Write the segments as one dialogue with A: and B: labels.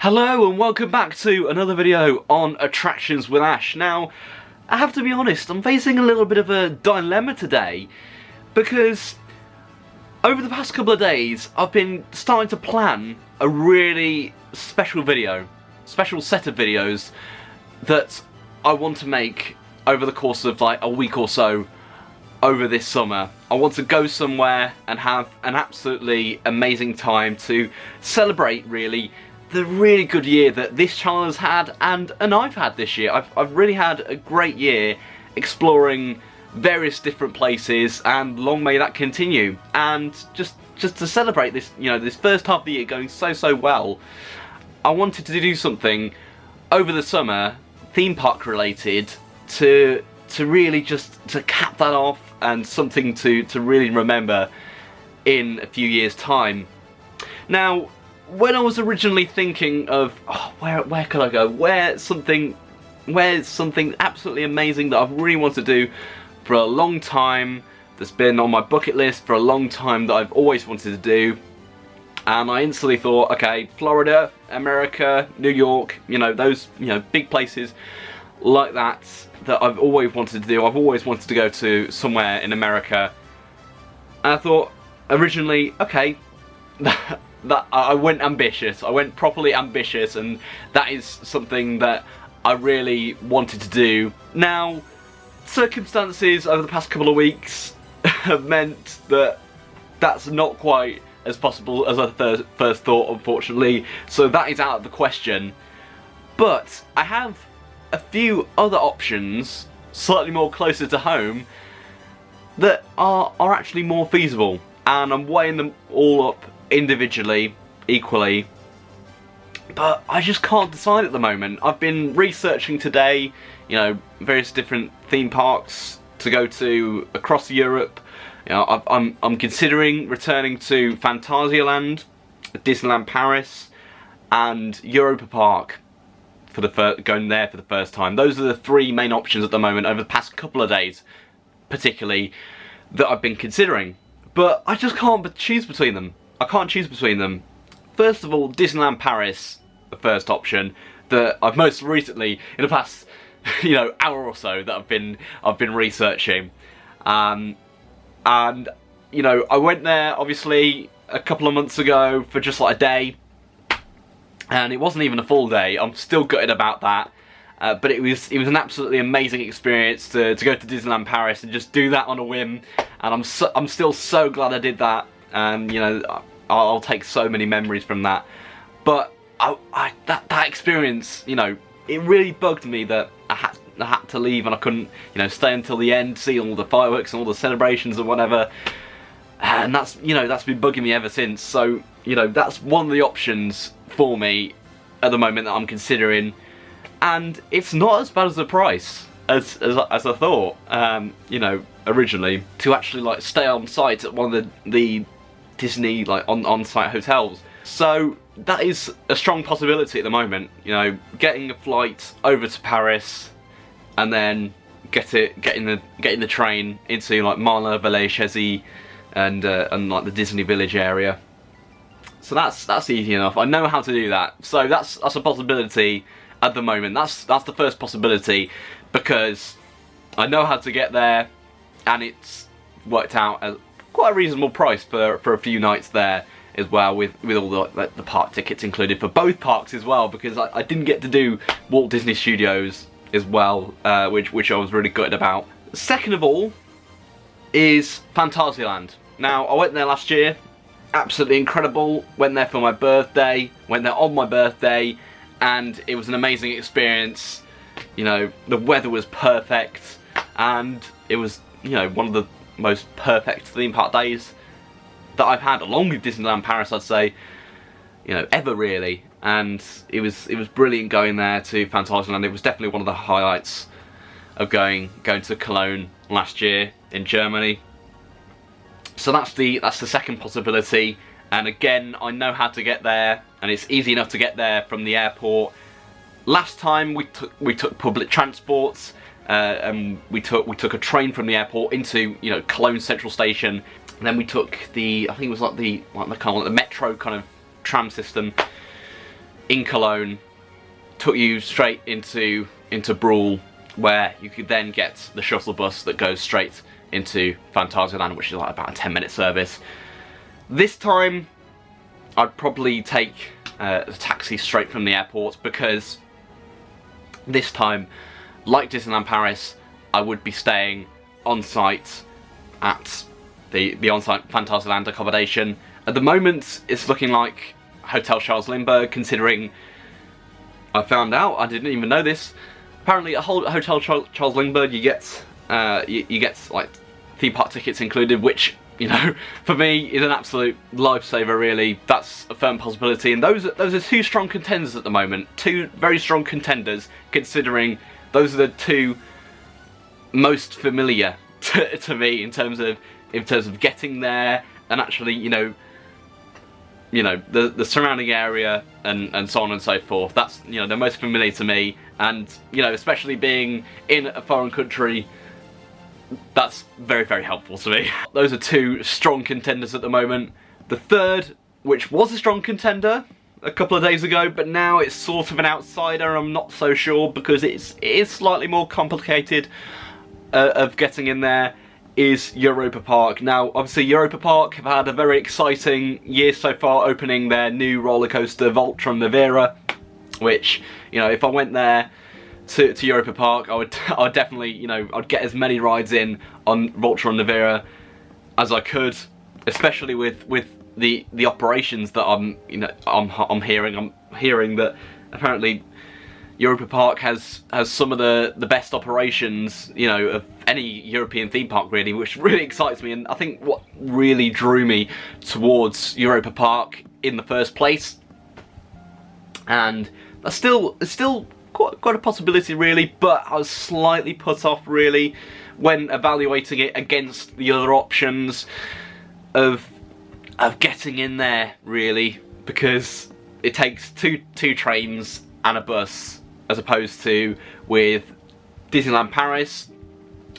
A: Hello and welcome back to another video on Attractions with Ash. Now, I have to be honest, I'm facing a little bit of a dilemma today because over the past couple of days I've been starting to plan a really special set of videos that I want to make over the course of like a week or so over this summer. I want to go somewhere and have an absolutely amazing time to celebrate really the really good year that this channel has had and I've had this year. I've really had a great year exploring various different places, and long may that continue. And just to celebrate this, you know, this first half of the year going so well, I wanted to do something over the summer, theme park related, to really just to cap that off, and something to really remember in a few years' time. Now, when I was originally thinking of where could I go, where's something absolutely amazing that I've really wanted to do for a long time, that's been on my bucket list for a long time, that I've always wanted to do, and I instantly thought, okay, Florida, America, New York, you know, those, you know, big places like that I've always wanted to do. I've always wanted to go to somewhere in America, and I thought originally, okay, that I went ambitious. I went properly ambitious, and that is something that I really wanted to do. Now, circumstances over the past couple of weeks have meant that that's not quite as possible as I first thought, unfortunately, so that is out of the question. But I have a few other options, slightly more closer to home, that are actually more feasible, and I'm weighing them all up individually, equally, but I just can't decide at the moment. I've been researching today, you know, various different theme parks to go to across Europe. You know, I'm considering returning to Phantasialand, Disneyland Paris, and Europa Park for going there for the first time. Those are the three main options at the moment over the past couple of days, particularly, that I've been considering. But I just can't choose between them. I can't choose between them. First of all, Disneyland Paris, the first option that I've most recently, in the past, you know, hour or so, that I've been researching, and you know, I went there obviously a couple of months ago for just like a day, and it wasn't even a full day. I'm still gutted about that. But it was an absolutely amazing experience to go to Disneyland Paris and just do that on a whim, and I'm still so glad I did that. And you know, I'll take so many memories from that. But that experience, you know, it really bugged me that I had to leave and I couldn't, you know, stay until the end, see all the fireworks and all the celebrations and whatever. And that's, you know, that's been bugging me ever since. So, you know, that's one of the options for me at the moment that I'm considering, and it's not as bad as the price as I thought. You know, originally, to actually like stay on site at one of the Disney like on-site hotels. So that is a strong possibility at the moment. You know, getting a flight over to Paris, and then getting the train into like Marne-la-Vallée and like the Disney Village area. So that's easy enough. I know how to do that. So that's a possibility at the moment. That's the first possibility, because I know how to get there, and it's worked out at quite a reasonable price for a few nights there as well, with all the park tickets included for both parks as well, because I didn't get to do Walt Disney Studios as well, which I was really gutted about. Second of all is Phantasialand. Now, I went there last year, absolutely incredible. Went there for my birthday, went there on my birthday, and it was an amazing experience. You know, the weather was perfect, and it was, you know, one of the most perfect theme park days that I've had, along with Disneyland Paris, I'd say, you know, ever really. And it was brilliant going there to Phantasialand. It was definitely one of the highlights of going to Cologne last year in Germany. So that's the second possibility, and again, I know how to get there, and it's easy enough to get there from the airport. Last time we took public transports, and we took a train from the airport into, you know, Cologne Central Station. And then we took the, I think it was like the metro kind of tram system in Cologne took you straight into Brühl, where you could then get the shuttle bus that goes straight into Phantasialand, which is like about a 10-minute service. This time I'd probably take a taxi straight from the airport, because this time, like Disneyland Paris, I would be staying on site at the on-site Phantasialand accommodation. At the moment, it's looking like Hotel Charles Lindbergh, considering I found out, I didn't even know this, apparently at Hotel Charles Lindbergh you get like theme park tickets included, which, you know, for me is an absolute lifesaver really. That's a firm possibility, and those are two strong contenders at the moment. Two very strong contenders, considering those are the two most familiar to me in terms of getting there and actually, you know, the surrounding area and so on and so forth. That's, you know, they're most familiar to me, and, you know, especially being in a foreign country, that's very, very helpful to me. Those are two strong contenders at the moment. The third, which was a strong contender a couple of days ago, but now it's sort of an outsider, I'm not so sure, because it is slightly more complicated of getting in there, is Europa Park. Now, obviously, Europa Park have had a very exciting year so far, opening their new roller coaster, Voltron Rivera, which, you know, if I went there to Europa Park, I would definitely, you know, I'd get as many rides in on Voltron Rivera as I could, especially with the operations that I'm hearing that apparently Europa Park has some of the best operations, you know, of any European theme park really, which really excites me. And I think what really drew me towards Europa Park in the first place, and it's still quite a possibility really, but I was slightly put off really when evaluating it against the other options of getting in there really, because it takes two trains and a bus, as opposed to with Disneyland Paris,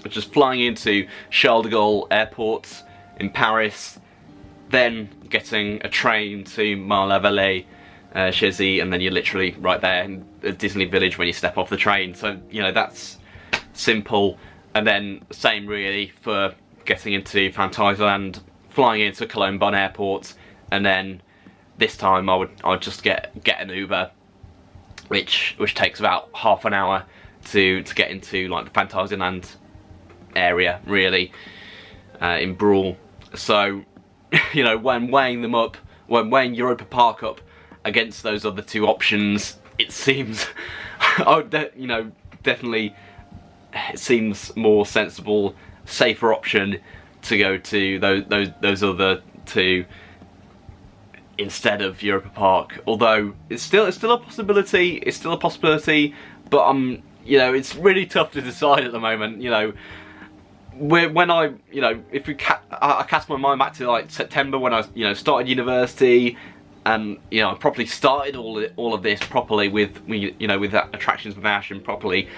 A: which is flying into Charles de Gaulle Airport in Paris, then getting a train to Marne-la-Vallée, Chessy, and then you're literally right there in the Disney Village when you step off the train. So, you know, that's simple. And then same really for getting into Phantasialand, flying into Cologne Bonn Airport, and then this time I'd just get an Uber, which takes about half an hour to get into like the Phantasialand area really, in Brühl. So, you know, when weighing them up, when weighing Europa Park up against those other two options, it seems, you know, definitely it seems more sensible, safer option to go to those other two instead of Europa Park. Although it's still a possibility. It's still a possibility, but you know, it's really tough to decide at the moment. You know, when I, you know, if I cast my mind back to like September when I, you know, started university, and, you know, I properly started all of this properly with, you know, with Attractions with Ash, and properly,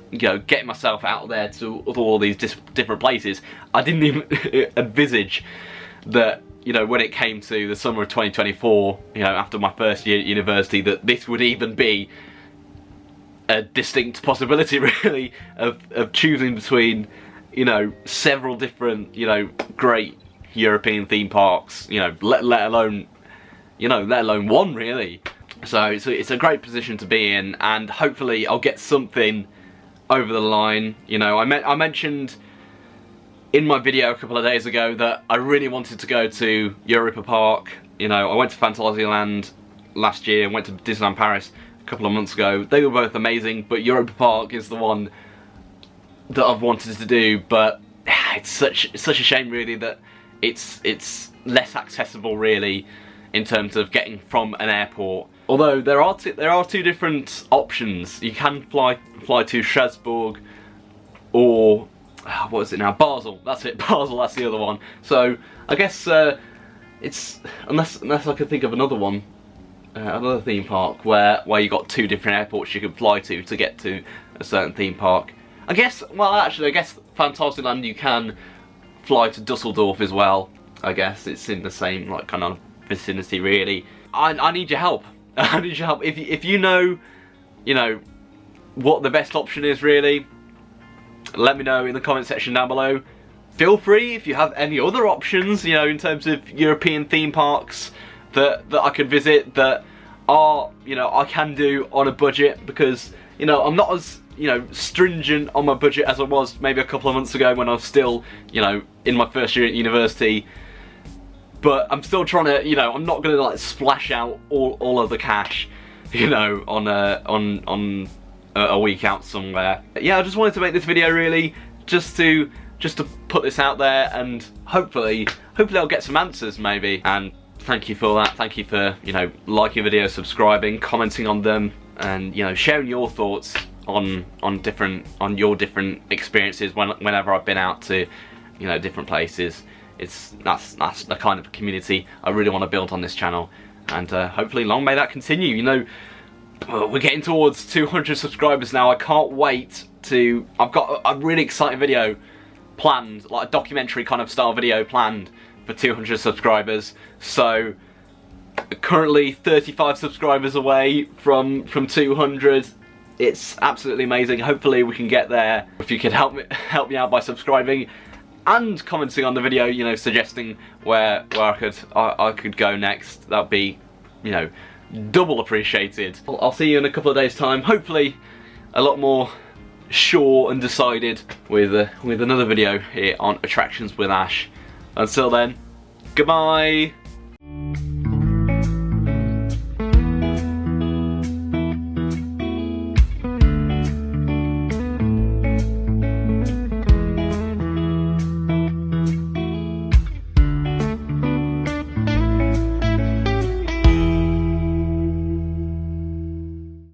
A: you know, getting myself out there to all these different places. I didn't even envisage that, you know, when it came to the summer of 2024, you know, after my first year at university, that this would even be a distinct possibility really of choosing between, you know, several different, you know, great European theme parks, you know, let alone one really. So it's a great position to be in, and hopefully I'll get something over the line. You know, I mentioned in my video a couple of days ago that I really wanted to go to Europa Park. You know, I went to Phantasialand last year and went to Disneyland Paris a couple of months ago. They were both amazing, but Europa Park is the one that I've wanted to do. But it's such a shame really that it's less accessible really in terms of getting from an airport. Although there are two different options. You can fly to Strasbourg, or what is it now? Basel. That's it. Basel. That's the other one. So I guess it's unless I can think of another one, another theme park where you got two different airports you can fly to get to a certain theme park. I guess. Well, actually, I guess Phantasialand you can fly to Dusseldorf as well. I guess it's in the same like kind of vicinity really. I need your help. I need your help. If you know, what the best option is really, let me know in the comment section down below. Feel free if you have any other options, in terms of European theme parks that I could visit that are, I can do on a budget, because, I'm not as, stringent on my budget as I was maybe a couple of months ago when I was still, in my first year at university. But I'm still trying to, I'm not going to like splash out all of the cash, on a week out somewhere. Yeah, I just wanted to make this video really just to put this out there, and hopefully I'll get some answers maybe. And thank you for that. Thank you for, liking videos, subscribing, commenting on them, and, sharing your thoughts on your different experiences whenever I've been out to, different places. That's the kind of community I really want to build on this channel, and hopefully long may that continue. We're getting towards 200 subscribers now. I can't wait to. I've got a really exciting video planned, like a documentary kind of style video planned for 200 subscribers. So currently 35 subscribers away from 200. It's absolutely amazing. Hopefully we can get there. If you could help me out by subscribing and commenting on the video, suggesting where I could go next, that'd be, double appreciated. I'll see you in a couple of days' time. Hopefully a lot more sure and decided with another video here on Attractions with Ash. Until then, goodbye.